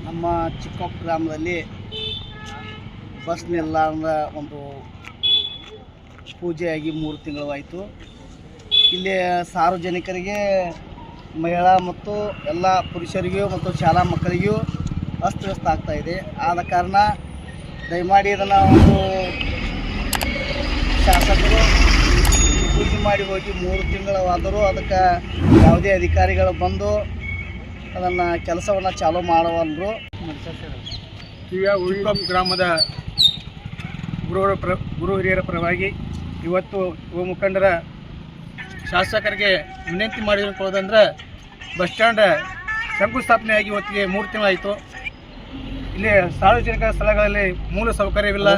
ನಮ್ಮ ಚಿಕ್ಕೊಪ್ಪ ಗ್ರಾಮದಲ್ಲಿ ಬಸ್ ನಿಲ್ದಾಣದ ಒಂದು ಪೂಜೆಯಾಗಿ 3 ತಿಂಗಳು ಆಯಿತು. ಇಲ್ಲಿ ಸಾರ್ವಜನಿಕರಿಗೆ, ಮಹಿಳಾ ಮತ್ತು ಎಲ್ಲ ಪುರುಷರಿಗೂ ಮತ್ತು ಶಾಲಾ ಮಕ್ಕಳಿಗೂ ಅಸ್ತವ್ಯಸ್ತ ಆಗ್ತಾಯಿದೆ. ಆದ ಕಾರಣ ದಯಮಾಡಿ ಇದನ್ನು ಒಂದು ಶಾಸಕರು ಪೂಜೆ ಮಾಡಿ ಹೋಗಿ 3 ತಿಂಗಳಾದರೂ ಅದಕ್ಕೆ ಯಾವುದೇ ಅಧಿಕಾರಿಗಳು ಬಂದು ಅದನ್ನು ಕೆಲಸವನ್ನು ಚಾಲೂ ಮಾಡವಲ್ಲರು. ಚಿಕ್ಕೊಪ್ಪ ಗ್ರಾಮದ ಗುರು ಹಿರಿಯರ ಪರವಾಗಿ ಇವತ್ತು ಯುವ ಮುಖಂಡರ ಶಾಸಕರಿಗೆ ವಿನಂತಿ ಮಾಡಿಕೊಳ್ಳೋದಂದ್ರೆ ಬಸ್ ಸ್ಟ್ಯಾಂಡ್ ಶಂಕುಸ್ಥಾಪನೆಯಾಗಿ ಇವತ್ತಿಗೆ 3 ತಿಂಗಳಾಯಿತು. ಇಲ್ಲಿ ಸಾರ್ವಜನಿಕ ಸ್ಥಳಗಳಲ್ಲಿ ಮೂಲ ಸೌಕರ್ಯವಿಲ್ಲ,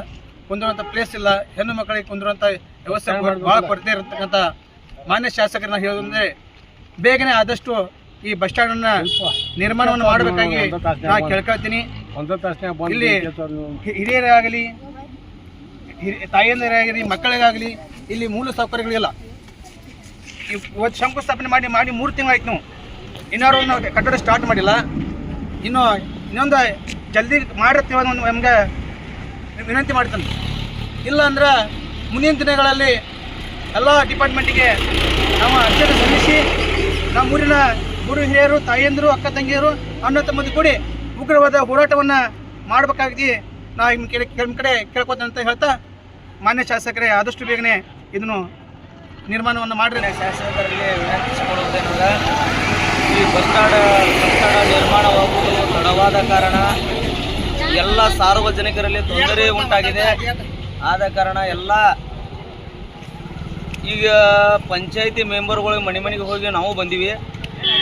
ಕುಂದಿರುವಂಥ ಪ್ಲೇಸ್ ಇಲ್ಲ, ಹೆಣ್ಣು ಮಕ್ಕಳಿಗೆ ಕುಂದಿರುವಂಥ ವ್ಯವಸ್ಥೆ ಭಾಳ ಕೊರತೆ ಇರತಕ್ಕಂಥ ಮಾನ್ಯ ಶಾಸಕರನ್ನ ಹೇಳೋದಂದರೆ ಬೇಗನೆ ಆದಷ್ಟು ಈ ಬಸ್ ಸ್ಟ್ಯಾಂಡನ್ನು ನಿರ್ಮಾಣವನ್ನು ಮಾಡಬೇಕಾಗಿ ನಾನು ಕೇಳ್ಕೊಳ್ತೀನಿ. ಇಲ್ಲಿ ಹಿರಿಯರಾಗಲಿ, ತಾಯಿಯಂದಿರಾಗಲಿ, ಮಕ್ಕಳಿಗಾಗಲಿ ಇಲ್ಲಿ ಮೂಲ ಸೌಕರ್ಯಗಳಿಲ್ಲ. ಇವತ್ತು ಶಂಕುಸ್ಥಾಪನೆ ಮಾಡಿ 3 ತಿಂಗಳಾಯ್ತು. ನಾವು ಇನ್ನಾರು ಕಟ್ಟಡ ಸ್ಟಾರ್ಟ್ ಮಾಡಿಲ್ಲ. ಇನ್ನೊಂದು ಜಲ್ದಿ ಮಾಡಿರ್ತೀವಿ ಒಂದು ನಮಗೆ ವಿನಂತಿ ಮಾಡ್ತಾನೆ. ಇಲ್ಲ ಅಂದ್ರೆ ಮುಂದಿನ ದಿನಗಳಲ್ಲಿ ಎಲ್ಲ ಡಿಪಾರ್ಟ್ಮೆಂಟಿಗೆ ನಾವು ಅರ್ಜಿಯನ್ನು ಸಲ್ಲಿಸಿ ನಮ್ಮೂರಿನ ಗುರು ಹಿರಿಯರು, ತಾಯಿಯಂದಿರು, ಅಕ್ಕ ತಂಗಿಯರು, ಅಣ್ಣ ತಮ್ಮಂದಿ ಕೂಡಿ ಉಗ್ರವಾದ ಹೋರಾಟವನ್ನು ಮಾಡಬೇಕಾಗಿ ನಾವು ನಿಮ್ಮ ಕಡೆ ಕೇಳ್ಕೊತೇನೆ ಅಂತ ಹೇಳ್ತಾ, ಮಾನ್ಯ ಶಾಸಕರೇ ಆದಷ್ಟು ಬೇಗನೆ ಇದನ್ನು ನಿರ್ಮಾಣವನ್ನು ಮಾಡಿದ್ರೆ. ಶಾಸಕರಿಗೆ ವಿನಂತಿಸಿಕೊಳ್ಳುವುದೇನೆಂದರೆ ಈ ಬಸ್ ಸ್ಟ್ಯಾಂಡ್ ನಿರ್ಮಾಣವಾಗುವುದು ತಡವಾದ ಕಾರಣ ಎಲ್ಲ ಸಾರ್ವಜನಿಕರಲ್ಲಿ ತೊಂದರೆ ಉಂಟಾಗಿದೆ. ಆದ ಕಾರಣ ಎಲ್ಲ ಈಗ ಪಂಚಾಯಿತಿ ಮೆಂಬರ್ಗಳಿಗೆ ಮನೆಗೆ ಹೋಗಿ ನಾವು ಬಂದೀವಿ.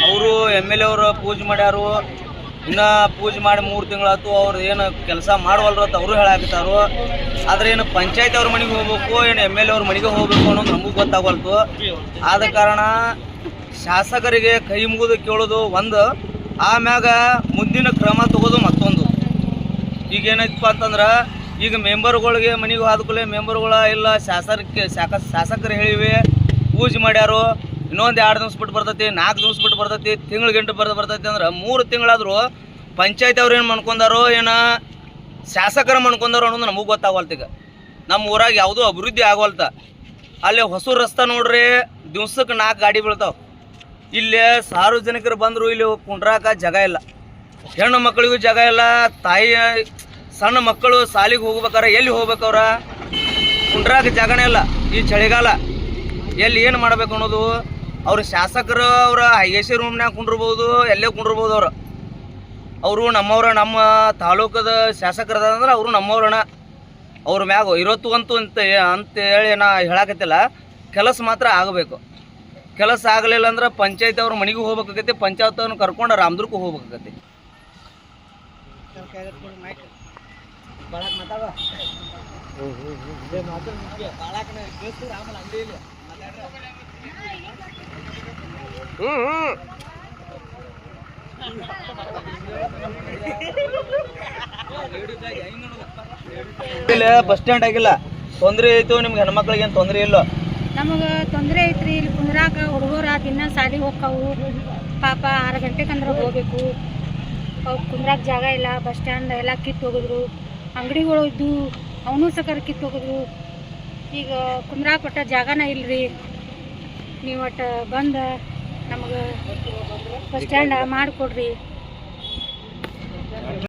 ಅವರು MLA ಅವರು ಪೂಜೆ ಮಾಡ್ಯಾರು, ಇನ್ನೂ ಪೂಜೆ ಮಾಡಿ 3 ತಿಂಗಳಾಯ್ತು. ಅವ್ರು ಏನು ಕೆಲಸ ಮಾಡವಲ್ರು ಅಂತ ಅವರು ಹೇಳಾಕತ್ತಾರು. ಆದರೆ ಏನು ಪಂಚಾಯತಿ ಅವ್ರ ಮನೆಗೆ ಹೋಗ್ಬೇಕು, ಏನು MLA ಅವ್ರ ಮನೆಗೆ ಹೋಗ್ಬೇಕು ಅನ್ನೋದು ನಮಗೂ ಗೊತ್ತಾಗಲ್ತು. ಆದ ಕಾರಣ ಶಾಸಕರಿಗೆ ಕೈ ಮುಗಿದು ಕೇಳೋದು ಒಂದು, ಆಮ್ಯಾಗ ಮುಂದಿನ ಕ್ರಮ ತಗೋದು ಮತ್ತೊಂದು. ಈಗ ಏನೈತಪ್ಪ ಅಂತಂದ್ರೆ ಈಗ ಮೆಂಬರ್ಗಳಿಗೆ ಮನೆಗೆ ಹೋದ್ಕೂಲೆ ಮೆಂಬರ್ಗಳ ಇಲ್ಲ ಶಾಸಕರು ಹೇಳಿವಿ ಪೂಜೆ ಮಾಡ್ಯಾರು, ಇನ್ನೊಂದು 2 ದಿವಸ ಬಿಟ್ಟು ಬರ್ತೈತಿ, 4 ದಿವಸ ಬಿಟ್ಟು ಬರ್ತೈತಿ, ತಿಂಗಳಿಗೆ ಬರ್ತೈತಿ ಅಂದ್ರೆ 3 ತಿಂಗಳಾದರೂ ಪಂಚಾಯತಿ ಅವ್ರು ಏನು ಮಾಡ್ಕೊಂಡಾರೋ ಏನು ಶಾಸಕರು ಮಾಡ್ಕೊಂಡಾರೋ ಅನ್ನೋದು ನಮಗೆ ಗೊತ್ತಾಗಲ್ತ. ಈಗ ನಮ್ಮ ಊರಾಗ ಯಾವುದೂ ಅಭಿವೃದ್ಧಿ ಆಗವಲ್ತ. ಅಲ್ಲಿ ಹೊಸ ರಸ್ತೆ ನೋಡ್ರಿ, ದಿವ್ಸಕ್ಕೆ 4 ಗಾಡಿ ಬೀಳ್ತಾವೆ. ಇಲ್ಲಿ ಸಾರ್ವಜನಿಕರು ಬಂದರು ಇಲ್ಲಿ ಕುಂಡ್ರಾಕ ಜಾಗ ಇಲ್ಲ, ಹೆಣ್ಣು ಮಕ್ಕಳಿಗೂ ಜಾಗ ಇಲ್ಲ, ತಾಯಿ ಸಣ್ಣ ಮಕ್ಕಳು ಶಾಲೆಗೆ ಹೋಗ್ಬೇಕಾರೆ ಎಲ್ಲಿ ಹೋಗ್ಬೇಕವ್ರ, ಕುಂಡ್ರಾಕ ಜಾಗನೇ ಇಲ್ಲ. ಈ ಚಳಿಗಾಲ ಎಲ್ಲಿ ಏನು ಮಾಡಬೇಕು ಅನ್ನೋದು ಅವ್ರ ಶಾಸಕರು ಅವರ IAC ರೂಮ್ನಾಗ ಕುಂಡಿರ್ಬೋದು, ಎಲ್ಲೇ ಕುಂಡಿರ್ಬೋದು. ಅವರು ನಮ್ಮವ್ರ, ನಮ್ಮ ತಾಲೂಕದ ಶಾಸಕರದಂದ್ರೆ ಅವರು ನಮ್ಮವ್ರಣ. ಅವ್ರ ಮ್ಯಾಗ ಇರೋತ್ತು ಅಂತೇಳಿ ನಾ ಹೇಳಾಕತ್ತಿಲ್ಲ. ಕೆಲಸ ಮಾತ್ರ ಆಗಬೇಕು. ಕೆಲಸ ಆಗಲಿಲ್ಲ ಅಂದ್ರೆ ಪಂಚಾಯತ್ ಅವ್ರ ಮನೆಗೂ ಹೋಗ್ಬೇಕಾಗತ್ತೆ, ಪಂಚಾಯತ್ ಅವ್ರನ್ನ ಕರ್ಕೊಂಡು ರಾಮದುರ್ಗಕ್ಕೂ ಹೋಗ್ಬೇಕಾಗತ್ತೆ. ಬಸ್ ಸ್ಟ್ಯಾಂಡ್ ಆಗಿಲ್ಲ, ತೊಂದರೆ ಆಯಿತು. ನಿಮ್ಗೆ ಹೆಣ್ಮಕ್ಳಿಗೆ ಏನು ತೊಂದರೆ ಇಲ್ಲ? ನಮಗೆ ತೊಂದರೆ ಐತ್ರಿ. ಇಲ್ಲಿ ಕುಂದ್ರಾಕ ಹುಡುಗರು ದಿನ ಶಾಲೆಗೆ ಹೋಗ್ತಾವು. ಪಾಪ 6 ಗಂಟೆಗಂದ್ರೆ ಹೋಗ್ಬೇಕು. ಅವು ಕುಂದ್ರಾಕ ಜಾಗ ಇಲ್ಲ. ಬಸ್ ಸ್ಟ್ಯಾಂಡ್ ಎಲ್ಲ ಕಿತ್ತು ಹೋಗಿದ್ರು, ಅಂಗಡಿಗಳು ಇದ್ದು ಅವನು ಸಕರ ಕಿತ್ತು ಹೋಗಿದ್ರು. ಈಗ ಕುಂದ್ರಾಕ ಒಟ್ಟು ಜಾಗನ ಇಲ್ಲರಿ. ನೀವು ಒಟ್ಟು ಬಂದು ನಮಗೆ ಬಸ್ ಸ್ಟ್ಯಾಂಡ್ ಮಾಡಿಕೊಡ್ರಿ.